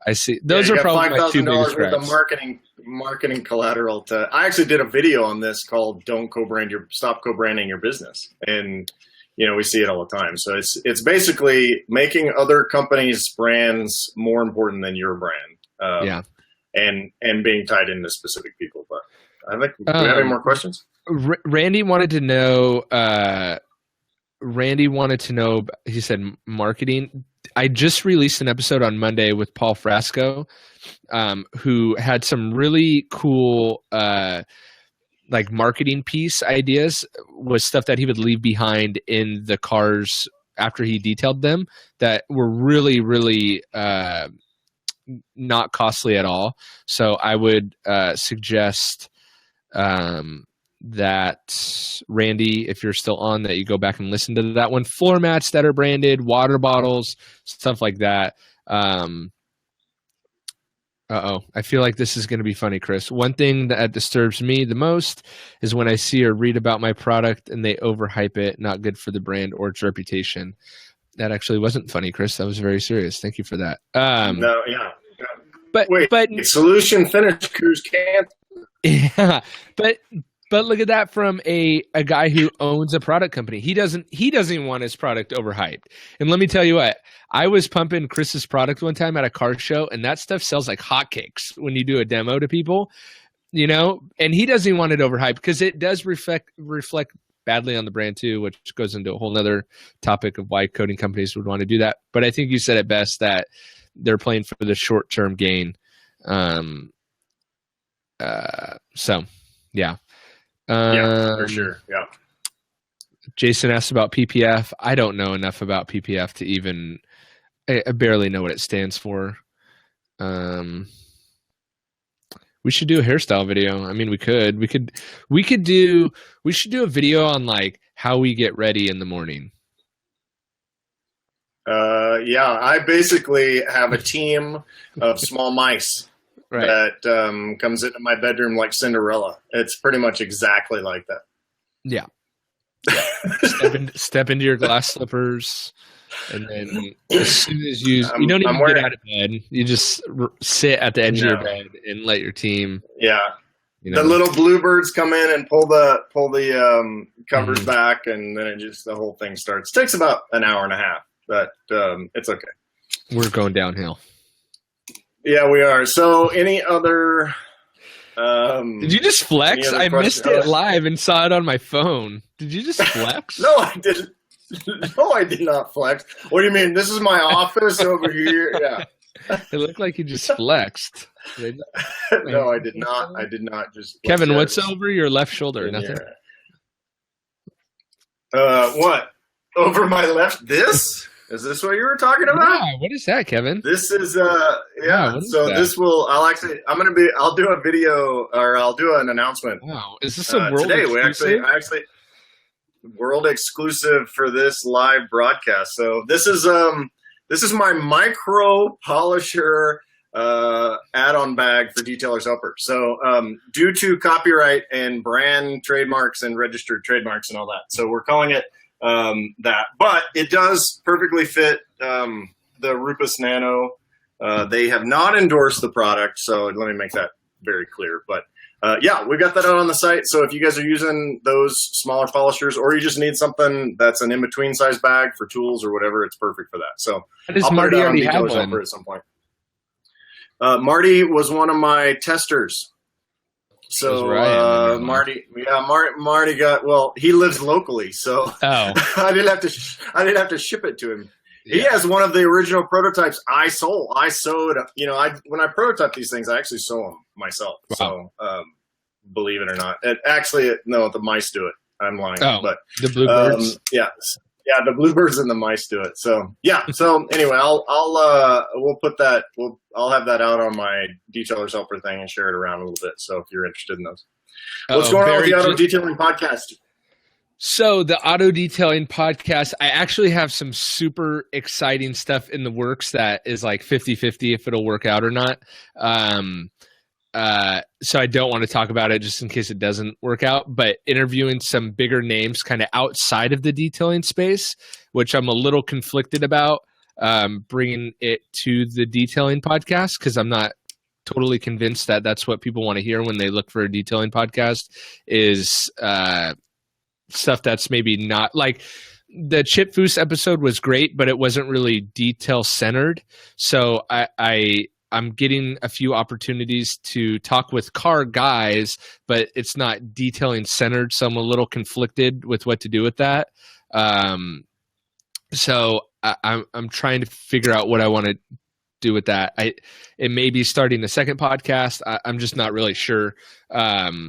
I see. Those are probably my two biggest gripes. The marketing collateral I actually did a video on this called Stop Co-Branding Your Business. And, we see it all the time. So it's basically making other companies' brands more important than your brand. And being tied into specific people. But I think, do you have any more questions? Randy wanted to know, he said marketing. I just released an episode on Monday with Paul Frasco, who had some really cool like marketing piece ideas, was stuff that he would leave behind in the cars after he detailed them that were really, really not costly at all. So I would suggest that, Randy, if you're still on, that you go back and listen to that one. Floor mats that are branded, water bottles, stuff like that. I feel like this is going to be funny, Chris. One thing that disturbs me the most is when I see or read about my product and they overhype it, not good for the brand or its reputation. That actually wasn't funny, Chris. That was very serious. Thank you for that. No, yeah. But solution finish cruise can't. Yeah, but look at that from a guy who owns a product company. He doesn't even want his product overhyped. And let me tell you what, I was pumping Chris's product one time at a car show, and that stuff sells like hotcakes when you do a demo to people, and he doesn't even want it overhyped because it does reflect badly on the brand too, which goes into a whole nother topic of why coating companies would want to do that. But I think you said it best, that they're playing for the short-term gain. So yeah. Yeah, for sure. Yeah. Jason asked about PPF. I don't know enough about PPF to even. I barely know what it stands for. We should do a hairstyle video. I mean, we should do a video on like how we get ready in the morning. Yeah, I basically have a team of small mice. Right. That comes into my bedroom like Cinderella. It's pretty much exactly like that. Yeah. Step into your glass slippers, and then as soon as you don't even get out of bed, you just sit at the edge of your bed and let your team. Yeah. The little bluebirds come in and pull the covers back, and then the whole thing starts. It takes about an hour and a half, but it's okay. We're going downhill. Yeah, we are. So any other did you just flex? I missed it live and saw it on my phone. Did you just flex? No, I didn't. No, I did not flex. What do you mean? This is my office over here. Yeah. It looked like you just flexed. No, I did not. I did not just flex. Kevin, what's over your left shoulder? Nothing. What? Over my left? This? Is this what you were talking about? Yeah, what is that, Kevin? This is so this will I'll do a video, or I'll do an announcement. Wow. Is this a world today? Exclusive? We actually world exclusive for this live broadcast. So this is my micro polisher add-on bag for Detailers Helper. So due to copyright and brand trademarks and registered trademarks and all that, so we're calling it that, but it does perfectly fit the Rupus Nano. They have not endorsed the product, so let me make that very clear. But yeah, we've got that out on the site. So if you guys are using those smaller polishers, or you just need something that's an in-between size bag for tools or whatever, it's perfect for that. So does Marty already have one at some point? Marty was one of my testers. So Marty got, well, he lives locally, so I didn't have to ship it to him. Yeah. He has one of the original prototypes I sold. When I prototype these things, I actually sew them myself. Wow. So believe it or not, the mice do it. I'm lying. But the bluebirds. Yeah, the bluebirds and the mice do it. So yeah. So anyway, we'll put that. I'll have that out on my Detailers Helper thing and share it around a little bit. So if you're interested in those, what's going on with the auto detailing podcast? So the auto detailing podcast, I actually have some super exciting stuff in the works that is like 50-50 if it'll work out or not. So I don't want to talk about it just in case it doesn't work out, but interviewing some bigger names kind of outside of the detailing space, which I'm a little conflicted about, bringing it to the detailing podcast, because I'm not totally convinced that that's what people want to hear when they look for a detailing podcast, is stuff that's maybe not like the Chip Foose episode was great, but it wasn't really detail centered. So I'm getting a few opportunities to talk with car guys, but it's not detailing centered. So I'm a little conflicted with what to do with that. So I'm trying to figure out what I want to do with that. It may be starting a second podcast. I'm just not really sure. But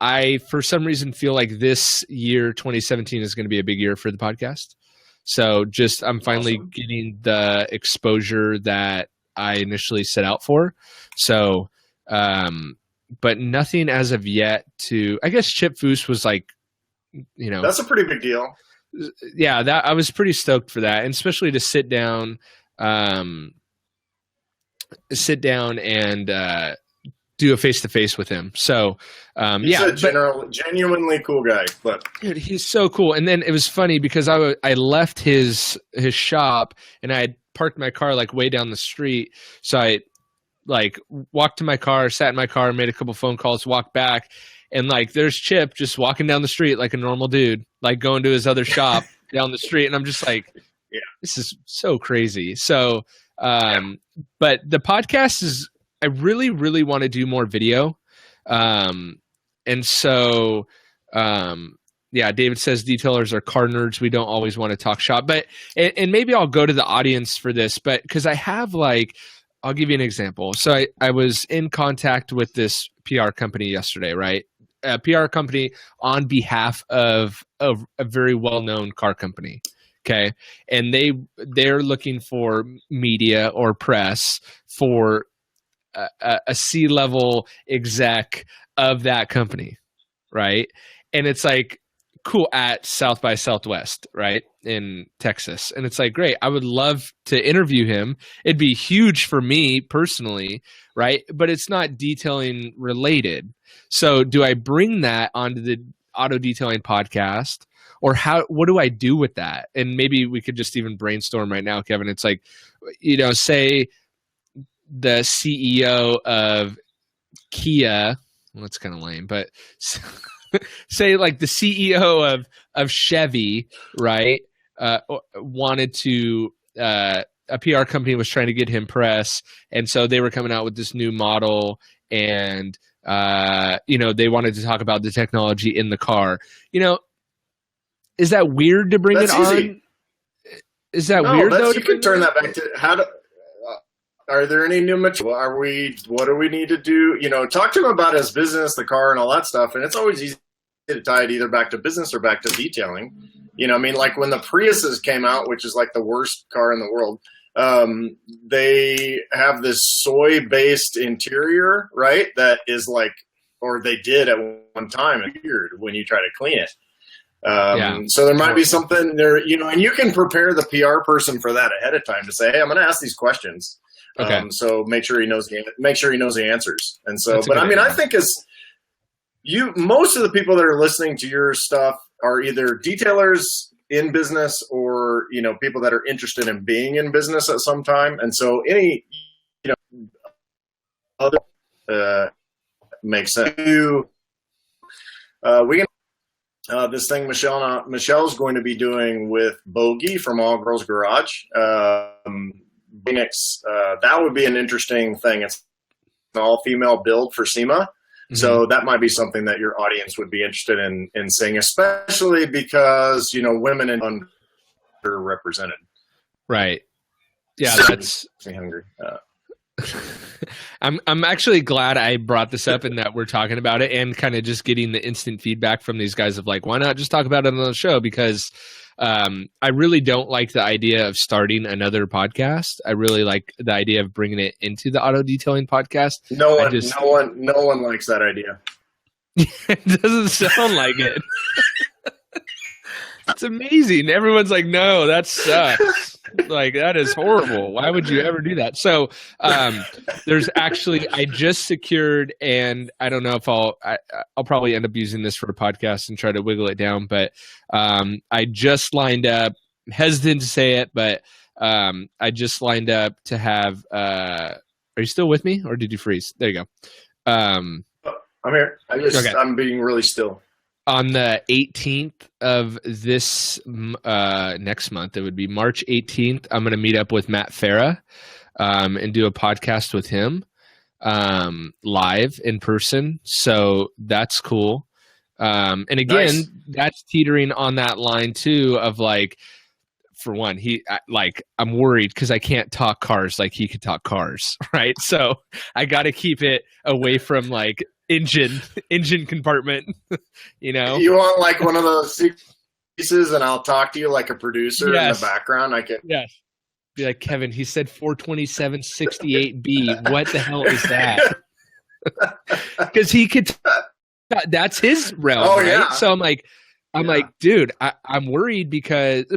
I, for some reason, feel like this year, 2017, is going to be a big year for the podcast. So I'm finally getting the exposure that I initially set out for. So, but nothing as of yet I guess Chip Foose was like, that's a pretty big deal. Yeah, I was pretty stoked for that, and especially to sit down and do a face-to-face with him. So he's a genuinely cool guy, but dude, he's so cool. And then it was funny because I left his shop and I had parked my car like way down the street. So I like walked to my car, sat in my car, made a couple phone calls, walked back, and like there's Chip just walking down the street like a normal dude, like going to his other shop down the street. And I'm just like, yeah, this is so crazy. So but the podcast is, I really, really want to do more video. And so, David says detailers are car nerds. We don't always want to talk shop, but, and maybe I'll go to the audience for this, but cause I have I'll give you an example. So I was in contact with this PR company yesterday, right? A PR company on behalf of a very well-known car company. Okay. And they're looking for media or press for a C-level exec of that company, right? And it's like, cool, at South by Southwest, right, in Texas. And it's like, great, I would love to interview him. It'd be huge for me personally, right? But it's not detailing related. So do I bring that onto the auto detailing podcast, or what do I do with that? And maybe we could just even brainstorm right now, Kevin. It's like, say the CEO of Kia, well, that's kind of lame, but say like the CEO of Chevy, right? Wanted to, a PR company was trying to get him press. And so they were coming out with this new model, and, they wanted to talk about the technology in the car. Is that weird to bring it on? Is that weird though? You can turn that back to are there any new material? What do we need to do? Talk to him about his business, the car, and all that stuff. And it's always easy to tie it either back to business or back to detailing. Like when the Priuses came out, which is like the worst car in the world, they have this soy-based interior, right? That is like, or they did at one time, weird when you try to clean it. So there might be something there, and you can prepare the PR person for that ahead of time to say, hey, I'm going to ask these questions. Okay. So make sure he knows the answers. And so, but I mean, I think most of the people that are listening to your stuff are either detailers in business or, people that are interested in being in business at some time. And so any, other, makes sense. We can, this thing Michelle's going to be doing with Bogey from All Girls Garage. Phoenix, that would be an interesting thing. It's an all-female build for SEMA. Mm-hmm. So that might be something that your audience would be interested in seeing, especially because, women are underrepresented. Right. Yeah, so, that's me hungry. I'm actually glad I brought this up and that we're talking about it, and kind of just getting the instant feedback from these guys of like, why not just talk about it on the show? Because I really don't like the idea of starting another podcast. I really like the idea of bringing it into the auto detailing podcast. No one likes that idea. It doesn't sound like it. It's amazing. Everyone's like, no, that sucks. Like, that is horrible. Why would you ever do that? So there's actually, I just secured, and I don't know if I'll probably end up using this for a podcast and try to wiggle it down, but I just lined up, hesitant to say it, but I just lined up to have, are you still with me, or did you freeze? There you go. I'm here. I'm being really still. On the 18th of this next month, it would be March 18th, I'm going to meet up with Matt Farah and do a podcast with him live in person. So that's cool. And again, nice. That's teetering on that line too of like, for one, I'm worried because I can't talk cars like he could talk cars, right? So I got to keep it away from like engine compartment, You want like one of those pieces, and I'll talk to you like a producer in the background. I can. Yes. Be like, Kevin, he said 427.68B. What the hell is that? Because he could. That's his realm, right? Yeah. So I'm like, dude, I'm worried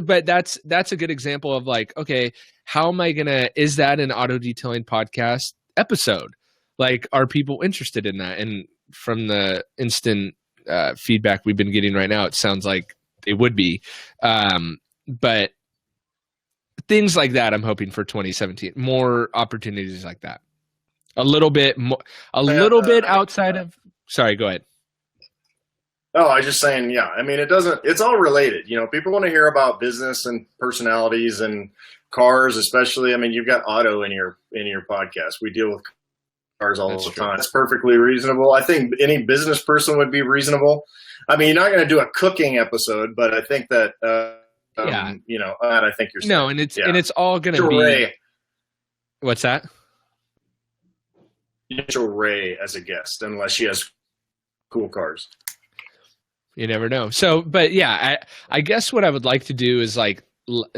but that's a good example of like, okay, how am I is that an auto detailing podcast episode? Like, are people interested in that? And from the instant feedback we've been getting right now, it sounds like they would be. But things like that, I'm hoping for 2017, more opportunities like that. A little bit more, bit outside of. Sorry, go ahead. Oh, I was just saying, yeah. I mean, it's all related. People want to hear about business and personalities and cars, especially. I mean, you've got auto in your podcast. We deal with cars all the time. It's perfectly reasonable. I think any business person would be reasonable. I mean, you're not going to do a cooking episode, but I think that, I think you're saying. No, and it's all going to be. Ray. What's that? Ray as a guest, unless she has cool cars. You never know. So, but yeah, I guess what I would like to do is like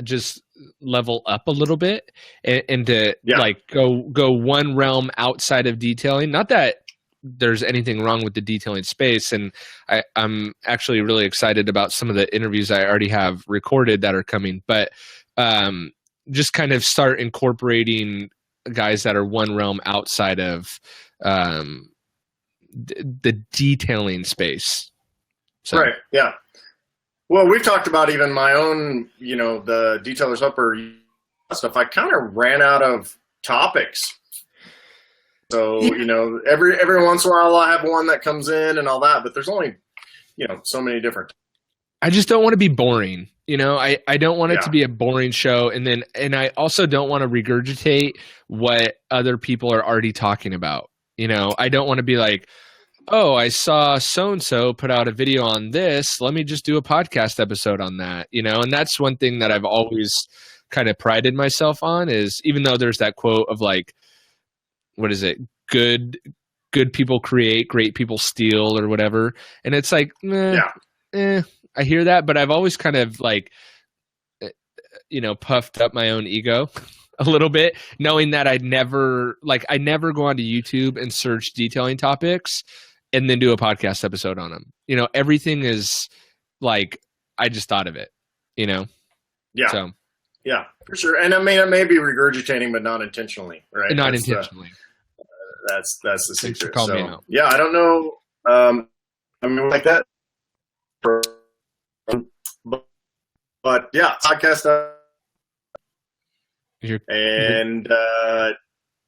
just level up a little bit and to like go one realm outside of detailing. Not that there's anything wrong with the detailing space, and I'm actually really excited about some of the interviews I already have recorded that are coming. But just kind of start incorporating guys that are one realm outside of the detailing space. So. Right. Yeah. Well, we've talked about even my own, the Detailer's Helper stuff. I kind of ran out of topics. So, every once in a while I'll have one that comes in and all that, but there's only, so many different. I just don't want to be boring. I don't want it to be a boring show. And I also don't want to regurgitate what other people are already talking about. I don't want to be like, oh, I saw so-and-so put out a video on this. Let me just do a podcast episode on that, And that's one thing that I've always kind of prided myself on is, even though there's that quote of like, what is it? Good people create, great people steal, or whatever. And it's like, I hear that, but I've always kind of like, puffed up my own ego a little bit, knowing that I never go onto YouTube and search detailing topics and then do a podcast episode on them. Everything is like, I just thought of it, Yeah. So. Yeah, for sure. And I mean, I may be regurgitating, but not intentionally, right? Not intentionally. That's the secret. Thanks for calling me out. Yeah, I don't know. I mean, like that. But yeah, podcast. And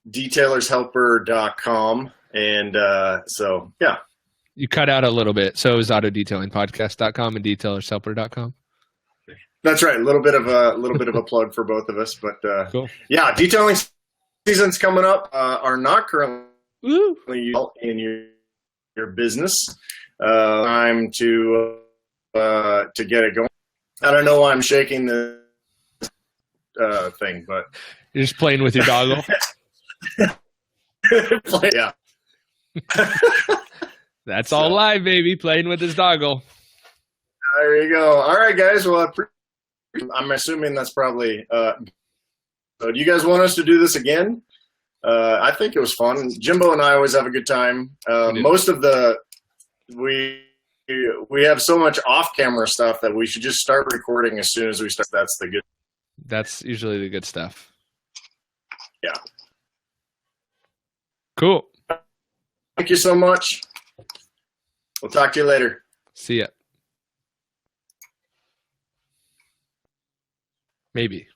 detailershelper.com. And so, yeah. You cut out a little bit. So it was autodetailingpodcast.com and detailershelper.com. That's right. A little bit of a plug for both of us, but cool. Yeah, detailing seasons coming up are not currently in your business. Time to get it going. I don't know why I'm shaking the thing, but you're just playing with your doggle. Yeah. That's all live, baby. Playing with his doggle. There you go. All right, guys. Well, I'm assuming that's probably. So do you guys want us to do this again? I think it was fun. Jimbo and I always have a good time. Most of we have so much off-camera stuff that we should just start recording as soon as we start. That's usually the good stuff. Yeah. Cool. Thank you so much. We'll talk to you later. See ya. Maybe.